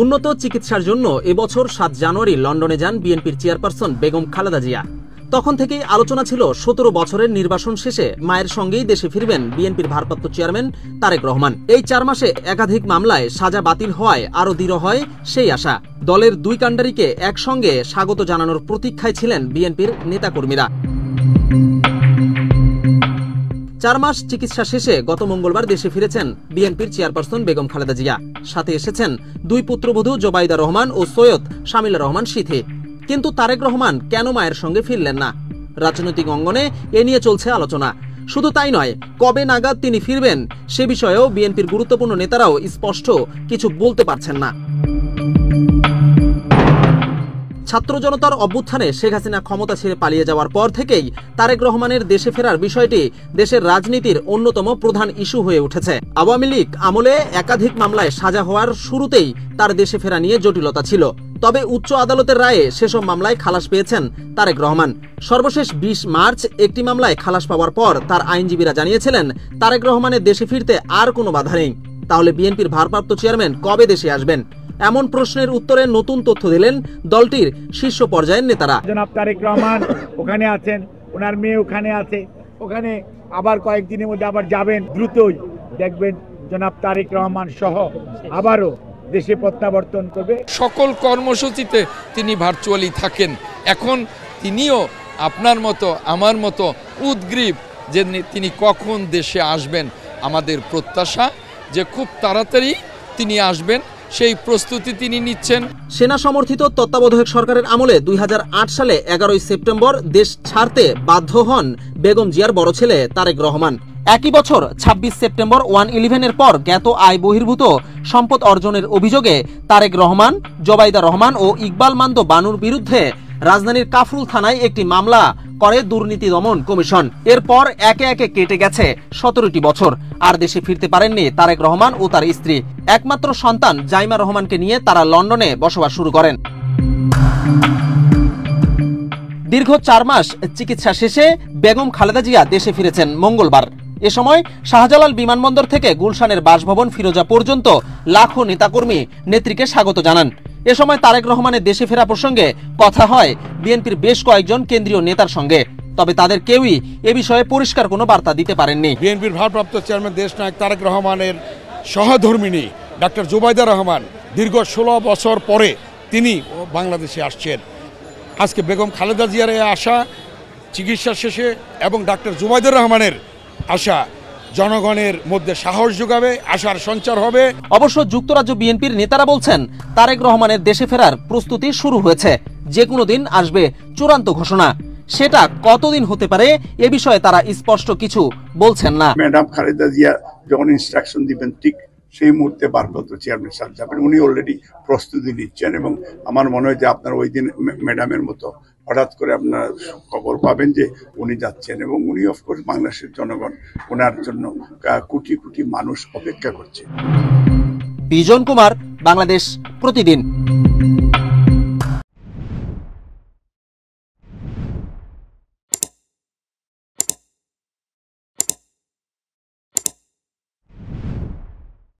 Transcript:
উন্নত চিকিৎসার জন্য এবছর ৭ জানুয়ারি লন্ডনে যান বিএনপির চেয়ারপারসন বেগম খালেদা জিয়া। তখন থেকেই আলোচনা ছিল ১৭ বছরের নির্বাসন শেষে মায়ের সঙ্গেই দেশে ফিরবেন বিএনপির ভারপ্রাপ্ত চেয়ারম্যান তারেক রহমান। এই ৪ মাসে একাধিক মামলায় সাজা বাতিল হওয়ায় আরও দৃঢ় হয় সেই আশা। দলের দুই কাণ্ডারিকে একসঙ্গে স্বাগত জানানোর প্রতীক্ষায় ছিলেন বিএনপির নেতাকর্মীরা। ৪ মাস চিকিৎসা শেষে গত মঙ্গলবার দেশে ফিরেছেন বিএনপির চেয়ারপারসন বেগম খালেদা জিয়া। সাথে এসেছেন দুই পুত্রবধূ জোবাইদা রহমান ও সৈয়দ শামিলা রহমান শীথে। কিন্তু তারেক রহমান কেন মায়ের সঙ্গে ফিরলেন না? রাজনৈতিক অঙ্গনে এ নিয়ে চলছে আলোচনা। শুধু তাই নয়, কবে নাগাদ তিনি ফিরবেন সে বিষয়েও বিএনপির গুরুত্বপূর্ণ নেতারাও স্পষ্ট কিছু বলতে পারছেন না। ছাত্র জনতার অভ্যুত্থানে শেখ হাসিনা ক্ষমতা ছেড়ে পালিয়ে যাওয়ার পর থেকেই তারেক রহমানের দেশে ফেরার বিষয়টি দেশের রাজনীতির অন্যতম প্রধান ইস্যু হয়ে উঠেছে। আওয়ামী লীগ আমলে একাধিক মামলায় সাজা হওয়ার শুরুতেই তার দেশে ফেরা নিয়ে জটিলতা ছিল। তবে উচ্চ আদালতের রায়ে সেসব মামলায় খালাস পেয়েছেন তারেক রহমান। সর্বশেষ ২০ মার্চ একটি মামলায় খালাস পাওয়ার পর তার আইনজীবীরা জানিয়েছিলেন তারেক রহমানের দেশে ফিরতে আর কোনো বাধা নেই। তাহলে বিএনপির ভারপ্রাপ্ত চেয়ারম্যান কবে দেশে আসবেন? এমন প্রশ্নের উত্তরে নতুন তথ্য দিলেন দলটির শীর্ষ পর্যায়ের নেতারা। জনাব তারেক রহমান ওখানে আছেন, ওনার মেয়ে ওখানে আছে, ওখানে আবার কয়েকদিনের মধ্যে আবার যাবেন। দ্রুতই দেখবেন জনাব তারেক রহমান সহ আবারও দেশে প্রত্যাবর্তন করবে। সকল কর্মসূচিতে তিনি ভার্চুয়ালি থাকেন। এখন তিনিও আপনার মতো আমার মতো উদ্গ্রীব যে তিনি কখন দেশে আসবেন। আমাদের প্রত্যাশা যে খুব তাড়াতাড়ি তিনি আসবেন, সেই প্রস্তুতি তিনি নিচ্ছেন। সেনা সমর্থিত তত্ত্বাবধায়ক সরকারের আমলে ২০০৮ সালে ১১ সেপ্টেম্বর দেশ ছাড়তে বাধ্য হন বেগম জিয়ার বড় ছেলে তারেক রহমান। একই বছর ২৬ সেপ্টেম্বর 111-এর পর জ্ঞাত আয় বহির্ভূত সম্পদ অর্জনের অভিযোগে তারেক রহমান, জোবাইদা রহমান ও ইকবাল মান্দ বানুর বিরুদ্ধে রাজধানীর কাফরুল থানায় একটি মামলা করে দুর্নীতি দমন কমিশন। এরপর একে একে কেটে গেছে ১৭টি বছর। আর দেশে ফিরতে পারেননি তারেক রহমান ও তার স্ত্রী। একমাত্র সন্তান জাইমা রহমানকে নিয়ে তারা লন্ডনে বসবাস শুরু করেন। দীর্ঘ ৪ মাস চিকিৎসা শেষে বেগম খালেদা জিয়া দেশে ফিরেছেন মঙ্গলবার। এ সময় শাহজালাল বিমানবন্দর থেকে গুলশানের বাসভবন ফিরোজা পর্যন্ত লাখো নেতাকর্মী নেত্রীকে স্বাগত জানান। এ সময় তারেক রহমানের দেশে ফেরা প্রসঙ্গে কথা হয় বিএনপির বেশ কয়েকজন কেন্দ্রীয় নেতার সঙ্গে। তবে তাদের কেউই এ বিষয়ে পরিষ্কার কোনো বার্তা দিতে পারেননি। বিএনপির ভারপ্রাপ্ত চেয়ারম্যান দেশনায়ক তারেক রহমানের সহধর্মিণী ডাক্তার জোবাইদা রহমান দীর্ঘ ১৬ বছর পরে তিনি বাংলাদেশে আসছেন। আজকে বেগম খালেদা জিয়ার আসা চিকিৎসা শেষে এবং ডাক্তার জোবাইদা রহমানের আশা জনগণের মধ্যে সাহস যোগাবে, আশার সঞ্চার হবে। অবশ্য যুক্তরাজ্য বিএনপির নেতারা বলছেন তারেক রহমানের দেশে ফেরার প্রস্তুতি শুরু হয়েছে। যে কোনো দিন আসবে চূড়ান্ত ঘোষণা। সেটা কতদিন হতে পারে এ বিষয়ে তারা স্পষ্ট কিছু বলছেন না। ম্যাডাম খালেদা জিয়া যখন ইনস্ট্রাকশন দিবেন ঠিক সেই মুহূর্তে ভারপ্রাপ্ত চেয়ারম্যান সাহেব যাবেন। উনি অলরেডি প্রস্তুতি নিচ্ছেন এবং আমার মনে হয় যে আপনার ওই দিন ম্যাডামের মতো হঠাৎ করে আপনার খবর পাবেন যে উনি যাচ্ছেন এবং উনি অফকোর্স বাংলাদেশের জনগণ ওনার জন্য কোটি কোটি মানুষ অপেক্ষা করছে। বিজন কুমার, বাংলাদেশ প্রতিদিন।